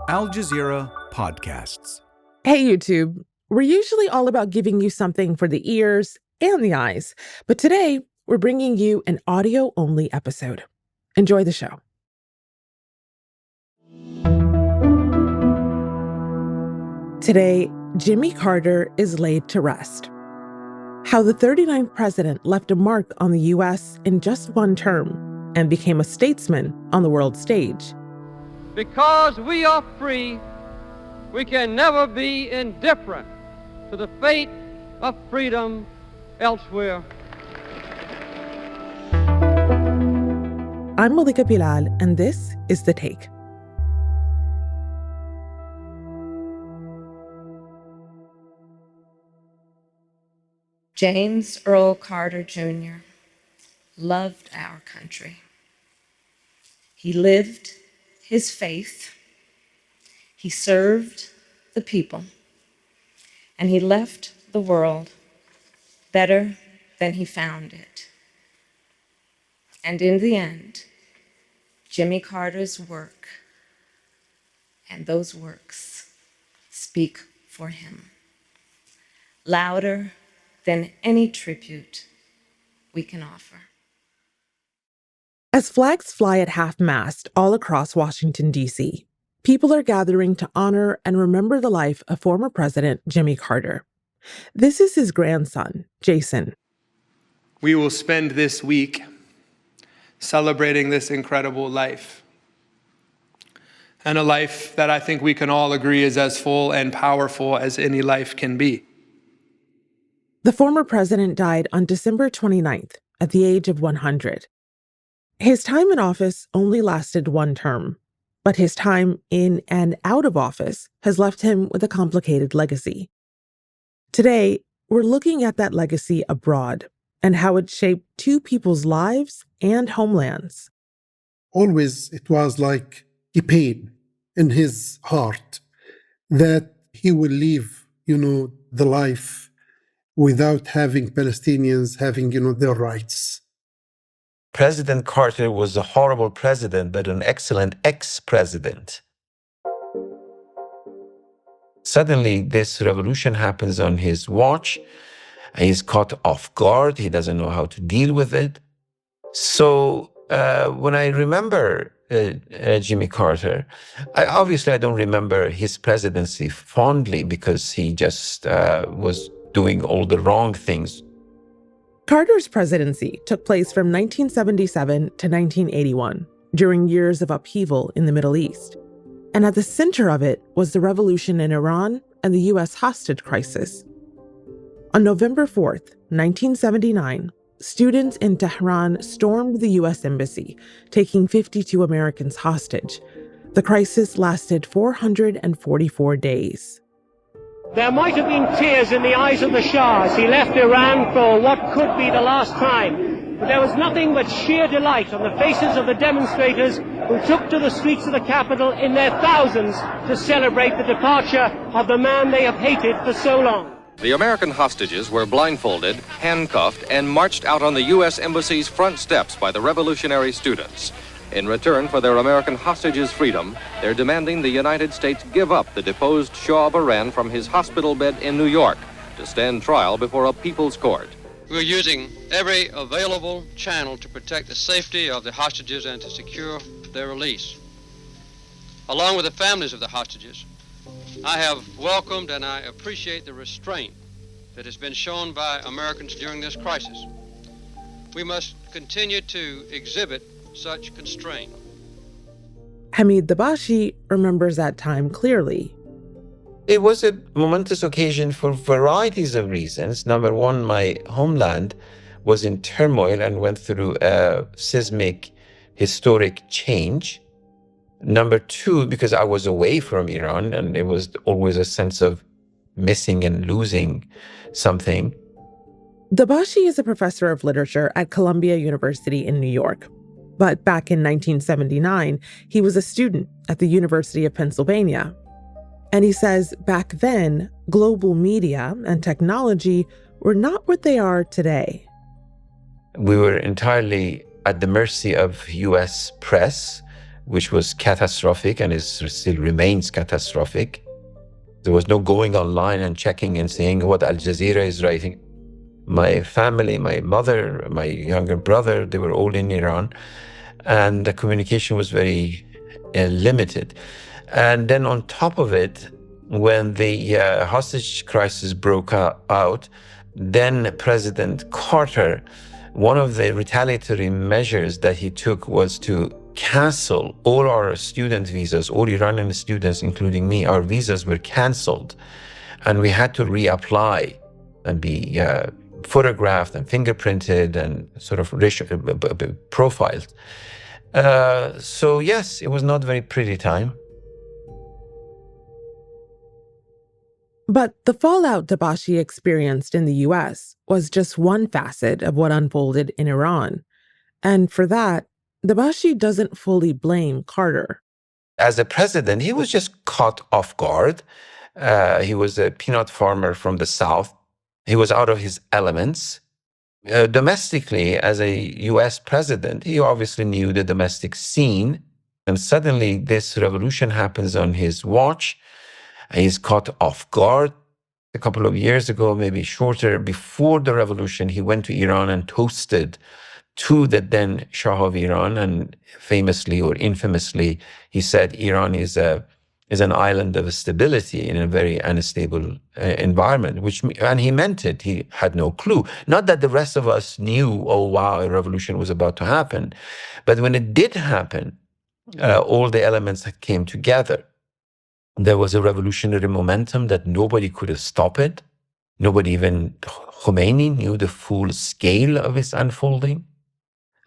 Al Jazeera Podcasts. Hey, YouTube. We're usually all about giving you something for the ears and the eyes, but today we're bringing you an audio-only episode. Enjoy the show. Today, Jimmy Carter is laid to rest. How the 39th president left a mark on the U.S. in just one term and became a statesman on the world stage. Because we are free, we can never be indifferent to the fate of freedom elsewhere. I'm Malika Bilal, and this is The Take. James Earl Carter Jr. loved our country. He lived his faith, he served the people, and he left the world better than he found it. And in the end, Jimmy Carter's work and those works speak for him, louder than any tribute we can offer. As flags fly at half-mast all across Washington, D.C., people are gathering to honor and remember the life of former President Jimmy Carter. This is his grandson, Jason. We will spend this week celebrating this incredible life, and a life that I think we can all agree is as full and powerful as any life can be. The former president died on December 29th at the age of 100. His time in office only lasted one term, but his time in and out of office has left him with a complicated legacy. Today, we're looking at that legacy abroad and how it shaped two people's lives and homelands. Always it was like a pain in his heart that he will live, the life without having Palestinians having, their rights. President Carter was a horrible president, but an excellent ex-president. Suddenly, this revolution happens on his watch. He's caught off guard. He doesn't know how to deal with it. So when I remember Jimmy Carter, I don't remember his presidency fondly because he just was doing all the wrong things. Carter's presidency took place from 1977 to 1981, during years of upheaval in the Middle East. And at the center of it was the revolution in Iran and the U.S. hostage crisis. On November 4th, 1979, students in Tehran stormed the U.S. embassy, taking 52 Americans hostage. The crisis lasted 444 days. There might have been tears in the eyes of the Shah as he left Iran for what could be the last time. But there was nothing but sheer delight on the faces of the demonstrators who took to the streets of the capital in their thousands to celebrate the departure of the man they have hated for so long. The American hostages were blindfolded, handcuffed, and marched out on the U.S. Embassy's front steps by the revolutionary students. In return for their American hostages' freedom, they're demanding the United States give up the deposed Shah of Iran from his hospital bed in New York to stand trial before a people's court. We're using every available channel to protect the safety of the hostages and to secure their release. Along with the families of the hostages, I have welcomed and I appreciate the restraint that has been shown by Americans during this crisis. We must continue to exhibit such constraint. Hamid Dabashi remembers that time clearly. It was a momentous occasion for varieties of reasons. Number one, my homeland was in turmoil and went through a seismic, historic change. Number two, because I was away from Iran and it was always a sense of missing and losing something. Dabashi is a professor of literature at Columbia University in New York. But back in 1979, he was a student at the University of Pennsylvania. And he says back then, global media and technology were not what they are today. We were entirely at the mercy of U.S. press. which was catastrophic and still remains catastrophic. There was no going online and checking and seeing what Al Jazeera is writing. My family, my mother, my younger brother, they were all in Iran, and the communication was very limited. And then on top of it, when the hostage crisis broke out, then President Carter, one of the retaliatory measures that he took was to cancel all our student visas, all Iranian students, including me, our visas were canceled. And we had to reapply and be photographed and fingerprinted and sort of profiled. So yes, it was not a very pretty time. But the fallout Dabashi experienced in the U.S. was just one facet of what unfolded in Iran. And for that, Dabashi doesn't fully blame Carter. As a president, he was just caught off guard. He was a peanut farmer from the South. He was out of his elements. Domestically, as a U.S. president, he obviously knew the domestic scene. And suddenly this revolution happens on his watch. He's caught off guard. A couple of years ago, maybe shorter, before the revolution, he went to Iran and toasted to the then Shah of Iran. And famously or infamously, he said Iran is an island of stability in a very unstable environment, and he meant it. He had no clue. Not that the rest of us knew, oh, wow, a revolution was about to happen. But when it did happen, all the elements came together. There was a revolutionary momentum that nobody could stop it. Nobody, even Khomeini, knew the full scale of its unfolding.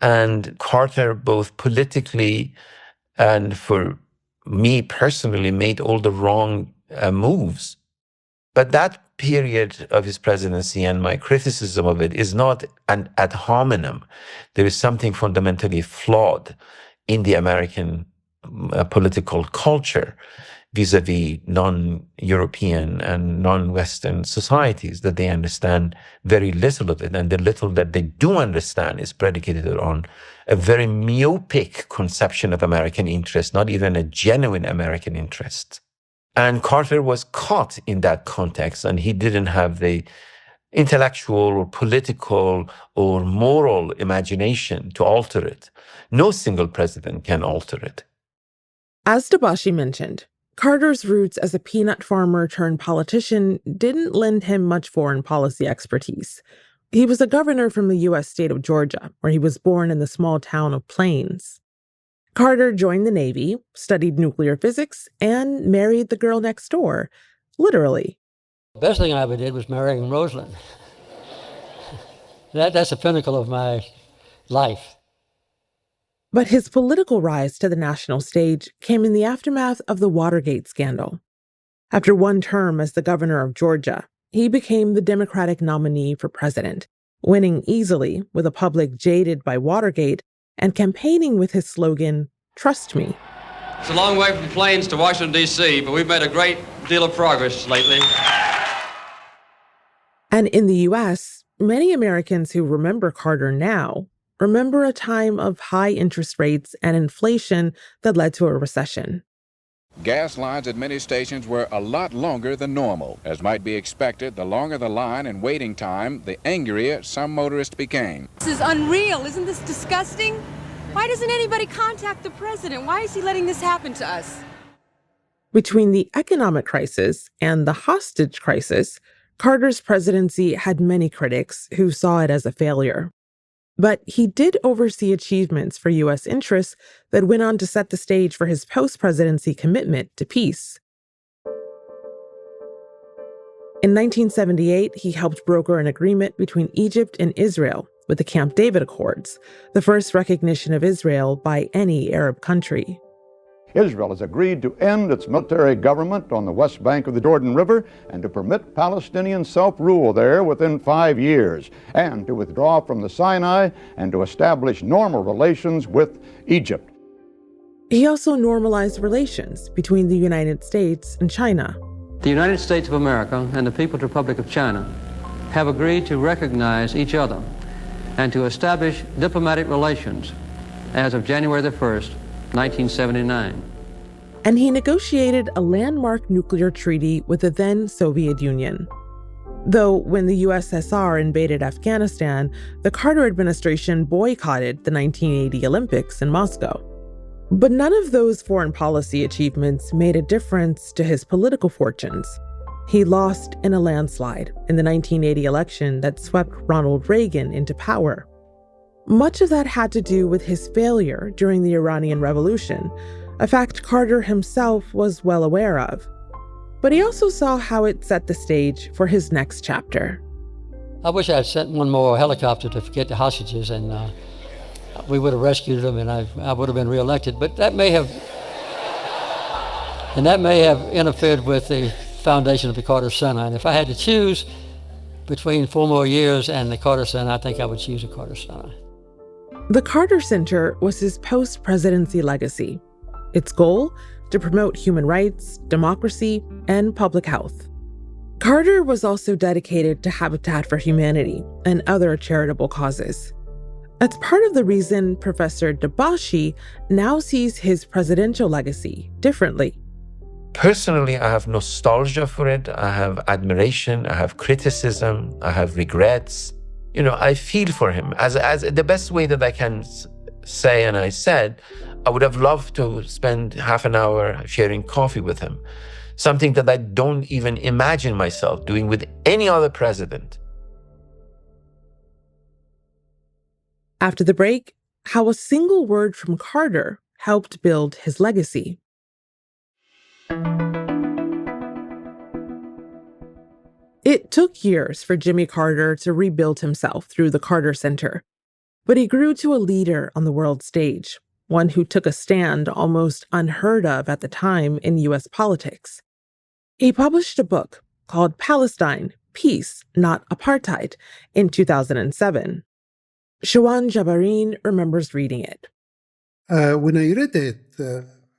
And Carter, both politically and for me personally, made all the wrong moves. But that period of his presidency and my criticism of it is not an ad hominem. There is something fundamentally flawed in the American political culture vis-a-vis non-European and non-Western societies, that they understand very little of it. And the little that they do understand is predicated on a very myopic conception of American interest, not even a genuine American interest. And Carter was caught in that context, and he didn't have the intellectual or political or moral imagination to alter it. No single president can alter it. As Dabashi mentioned, Carter's roots as a peanut farmer turned politician didn't lend him much foreign policy expertise. He was a governor from the U.S. state of Georgia, where he was born in the small town of Plains. Carter joined the Navy, studied nuclear physics, and married the girl next door, literally. The best thing I ever did was marrying Rosalind. That's the pinnacle of my life. But his political rise to the national stage came in the aftermath of the Watergate scandal. After one term as the governor of Georgia, he became the Democratic nominee for president, winning easily with a public jaded by Watergate and campaigning with his slogan, "Trust me." It's a long way from Plains to Washington, D.C., but we've made a great deal of progress lately. And in the U.S., many Americans who remember Carter now remember a time of high interest rates and inflation that led to a recession. Gas lines at many stations were a lot longer than normal. As might be expected, the longer the line and waiting time, the angrier some motorists became. This is unreal. Isn't this disgusting? Why doesn't anybody contact the president? Why is he letting this happen to us? Between the economic crisis and the hostage crisis, Carter's presidency had many critics who saw it as a failure. But he did oversee achievements for U.S. interests that went on to set the stage for his post-presidency commitment to peace. In 1978, he helped broker an agreement between Egypt and Israel with the Camp David Accords, the first recognition of Israel by any Arab country. Israel has agreed to end its military government on the west bank of the Jordan River and to permit Palestinian self-rule there within 5 years, and to withdraw from the Sinai and to establish normal relations with Egypt. He also normalized relations between the United States and China. The United States of America and the People's Republic of China have agreed to recognize each other and to establish diplomatic relations as of January the 1st, 1979. And he negotiated a landmark nuclear treaty with the then Soviet Union. Though when the USSR invaded Afghanistan, the Carter administration boycotted the 1980 Olympics in Moscow. But none of those foreign policy achievements made a difference to his political fortunes. He lost in a landslide in the 1980 election that swept Ronald Reagan into power. Much of that had to do with his failure during the Iranian Revolution, a fact Carter himself was well aware of. But he also saw how it set the stage for his next chapter. I wish I had sent one more helicopter to get the hostages, and we would have rescued them, and I would have been reelected. But that may have interfered with the foundation of the Carter Center. And if I had to choose between 4 more years and the Carter Center, I think I would choose the Carter Center. The Carter Center was his post-presidency legacy. Its goal? To promote human rights, democracy, and public health. Carter was also dedicated to Habitat for Humanity and other charitable causes. That's part of the reason Professor Dabashi now sees his presidential legacy differently. Personally, I have nostalgia for it. I have admiration. I have criticism. I have regrets. I feel for him as the best way that I can say, and I said, I would have loved to spend half an hour sharing coffee with him, something that I don't even imagine myself doing with any other president. After the break, how a single word from Carter helped build his legacy. It took years for Jimmy Carter to rebuild himself through the Carter Center, but he grew to a leader on the world stage, one who took a stand almost unheard of at the time in U.S. politics. He published a book called Palestine, Peace, Not Apartheid in 2007. Shawan Jabarin remembers reading it. When I read it,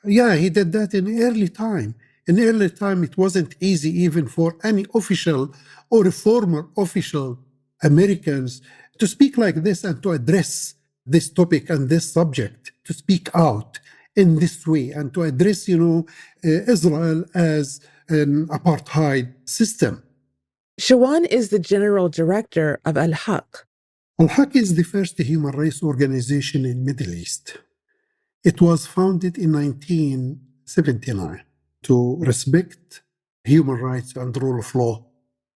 he did that in early time. In early time, it wasn't easy even for any official or a former official Americans to speak like this and to address this topic and this subject, to speak out in this way and to address, Israel as an apartheid system. Shawan is the general director of Al-Haq. Al-Haq is the first human rights organization in Middle East. It was founded in 1979 to respect human rights and rule of law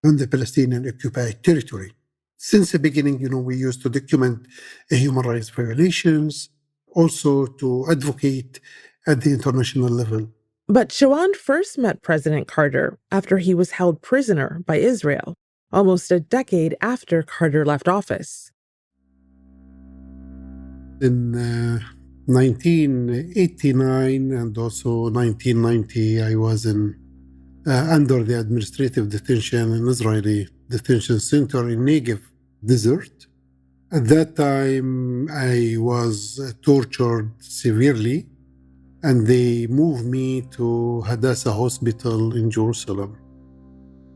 on the Palestinian occupied territory. Since the beginning, we used to document human rights violations, also to advocate at the international level. But Shawan first met President Carter after he was held prisoner by Israel, almost a decade after Carter left office. In 1989 and also 1990, I was under the administrative detention in Israeli detention center in Negev Desert. At that time, I was tortured severely, and they moved me to Hadassah Hospital in Jerusalem.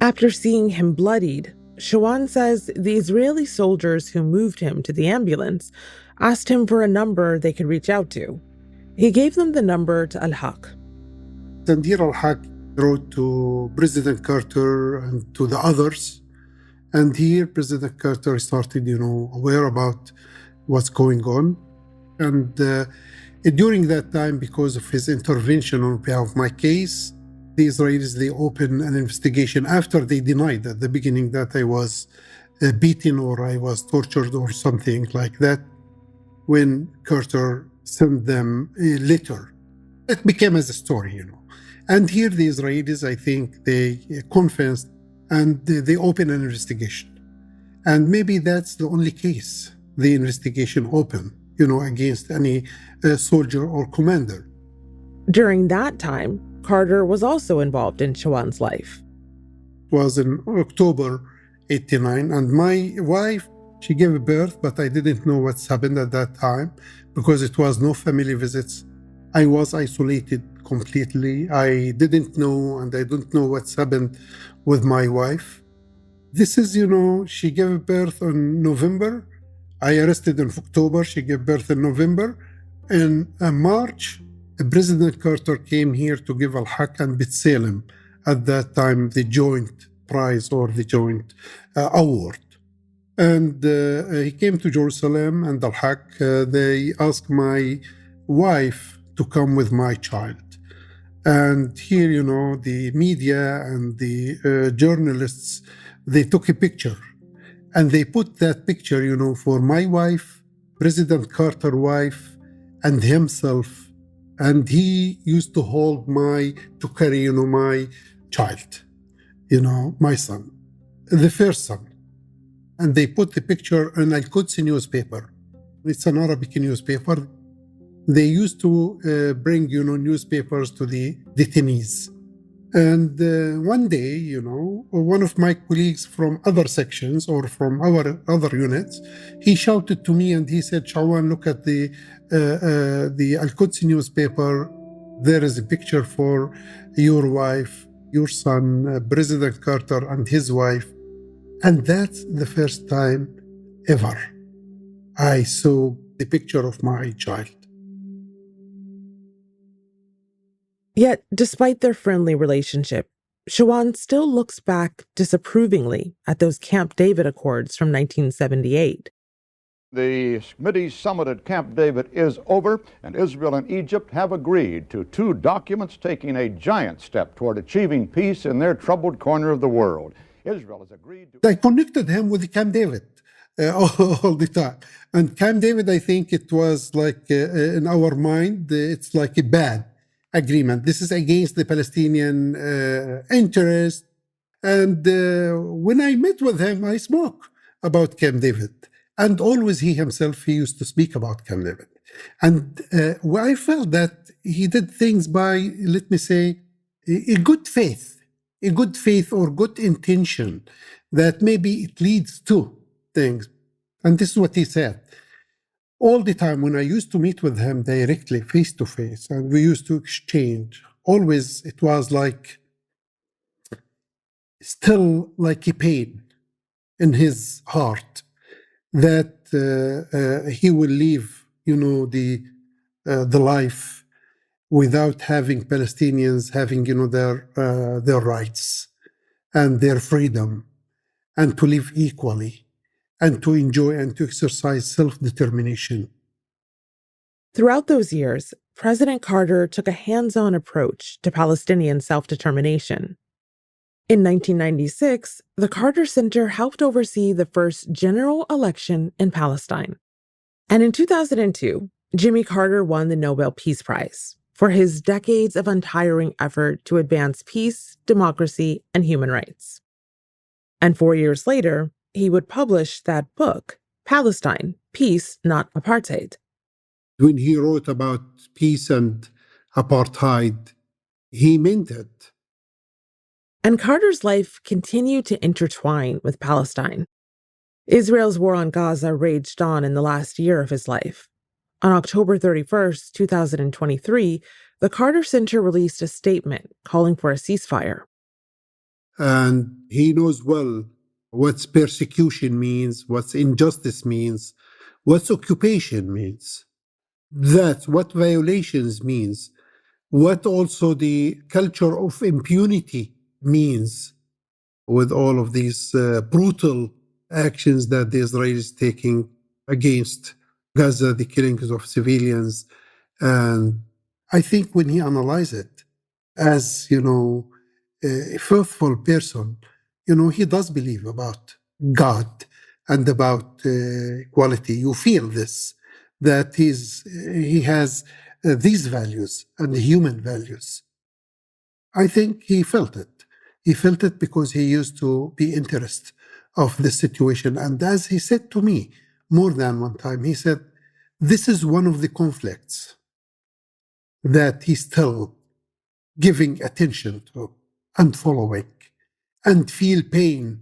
After seeing him bloodied, Shawan says the Israeli soldiers who moved him to the ambulance asked him for a number they could reach out to. He gave them the number to Al-Haq. Tandir Al-Haq wrote to President Carter and to the others. And here, President Carter started, aware about what's going on. And during that time, because of his intervention on behalf of my case, the Israelis, they opened an investigation after they denied at the beginning that I was beaten or I was tortured or something like that. When Carter sent them a letter, it became as a story, And here the Israelis, I think, they confessed and they opened an investigation. And maybe that's the only case the investigation opened, against any soldier or commander. During that time, Carter was also involved in Shawan's life. It was in October 89, and my wife, she gave birth, but I didn't know what's happened at that time because it was no family visits. I was isolated completely. I didn't know, and I don't know what's happened with my wife. This is, she gave birth in November. I arrested in October. She gave birth in November. In March, President Carter came here to give Al-Haq and B'Tselem, at that time the joint prize or the joint award. And he came to Jerusalem, and Al-Haq, they asked my wife to come with my child. And here, the media and the journalists, they took a picture. And they put that picture, for my wife, President Carter's wife, and himself. And he used to carry, my child, my son, the first son. And they put the picture in Al-Quds newspaper. It's an Arabic newspaper. They used to bring, newspapers to the detainees. And one day, one of my colleagues from other sections or from our other units, he shouted to me and he said, Shawan, look at the Al-Quds newspaper. There is a picture for your wife, your son, President Carter and his wife. And that's the first time ever I saw the picture of my child. Yet, despite their friendly relationship, Shawan still looks back disapprovingly at those Camp David Accords from 1978. The committee's summit at Camp David is over, and Israel and Egypt have agreed to two documents taking a giant step toward achieving peace in their troubled corner of the world. Israel has agreed to... I connected him with Camp David all the time. And Camp David, I think it was like, in our mind, it's like a bad agreement. This is against the Palestinian interest. And when I met with him, I spoke about Camp David. And always he himself, he used to speak about Camp David. And I felt that he did things by, let me say, a good faith or good intention that maybe it leads to things. And this is what he said. All the time when I used to meet with him directly, face to face, and we used to exchange, always it was like, still like a pain in his heart that he will leave, the life without having Palestinians having, their rights and their freedom, and to live equally, and to enjoy and to exercise self-determination. Throughout those years, President Carter took a hands-on approach to Palestinian self-determination. In 1996, the Carter Center helped oversee the first general election in Palestine. And in 2002, Jimmy Carter won the Nobel Peace Prize for his decades of untiring effort to advance peace, democracy, and human rights. And 4 years later, he would publish that book, Palestine, Peace, Not Apartheid. When he wrote about peace and apartheid, he meant it. And Carter's life continued to intertwine with Palestine. Israel's war on Gaza raged on in the last year of his life. On October 31st, 2023, the Carter Center released a statement calling for a ceasefire. And he knows well what persecution means, what injustice means, what occupation means. That's what violations means, what also the culture of impunity means with all of these brutal actions that the Israelis taking against Gaza, the killings of civilians. And I think when he analyzed it as, a faithful person, he does believe about God and about equality. You feel this, that he has these values and human values. I think he felt it. He felt it because he used to be interested of the situation. And as he said to me more than one time, he said, this is one of the conflicts that he's still giving attention to and following, and feel pain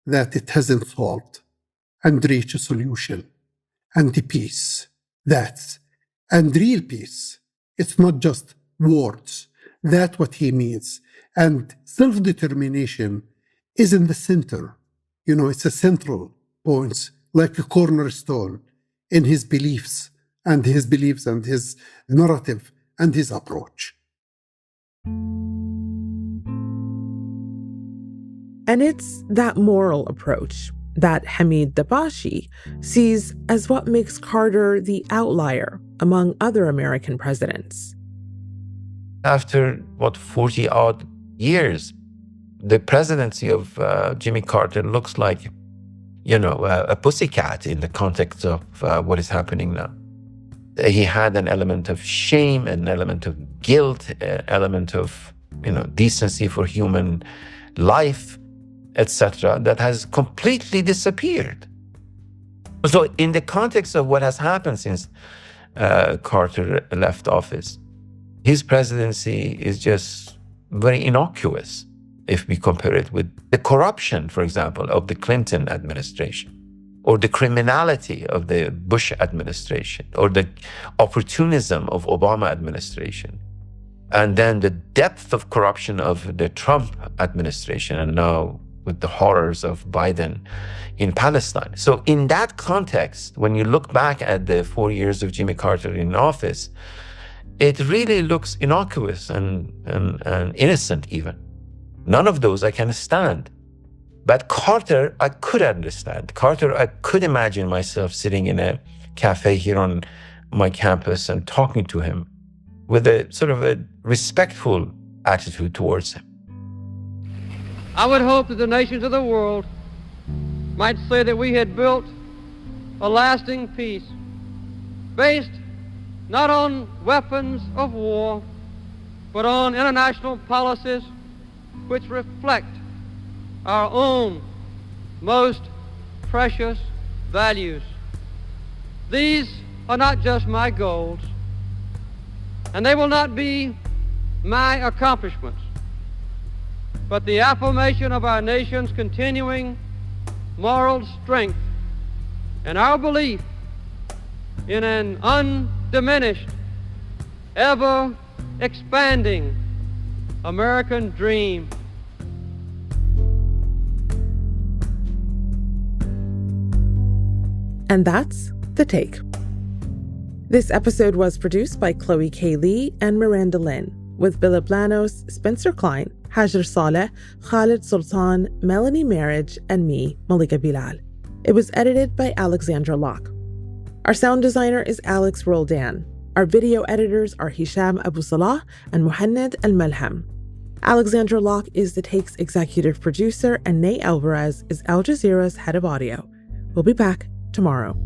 that it hasn't solved and reach a solution and the peace. And real peace. It's not just words. That's what he means. And self-determination is in the center. It's a central point, like a cornerstone in his beliefs and his beliefs and his narrative and his approach. And it's that moral approach that Hamid Dabashi sees as what makes Carter the outlier among other American presidents. After, 40-odd years, the presidency of Jimmy Carter looks like, a pussycat in the context of what is happening now. He had an element of shame, an element of guilt, an element of, decency for human life, etc., that has completely disappeared. So in the context of what has happened since Carter left office, his presidency is just very innocuous if we compare it with the corruption, for example, of the Clinton administration, or the criminality of the Bush administration, or the opportunism of Obama administration, and then the depth of corruption of the Trump administration, and now with the horrors of Biden in Palestine. So in that context, when you look back at the 4 years of Jimmy Carter in office, it really looks innocuous and innocent even. None of those I can stand. But Carter, I could understand. Carter, I could imagine myself sitting in a cafe here on my campus and talking to him with a sort of a respectful attitude towards him. I would hope that the nations of the world might say that we had built a lasting peace based not on weapons of war, but on international policies which reflect our own most precious values. These are not just my goals, and they will not be my accomplishments, but the affirmation of our nation's continuing moral strength and our belief in an undiminished, ever-expanding American dream. And that's The Take. This episode was produced by Chloe K. Lee and Miranda Lin, with Phillip Lanos, Spencer Cline, Hagir Saleh, Khaled Soltan, Melanie Marich, and me, Malika Bilal. It was edited by Alexandra Locke. Our sound designer is Alex Roldan. Our video editors are Hisham Abu Salah and Mohannad Al-Melhem. Alexandra Locke is The Take's executive producer, and Ney Alvarez is Al Jazeera's head of audio. We'll be back tomorrow.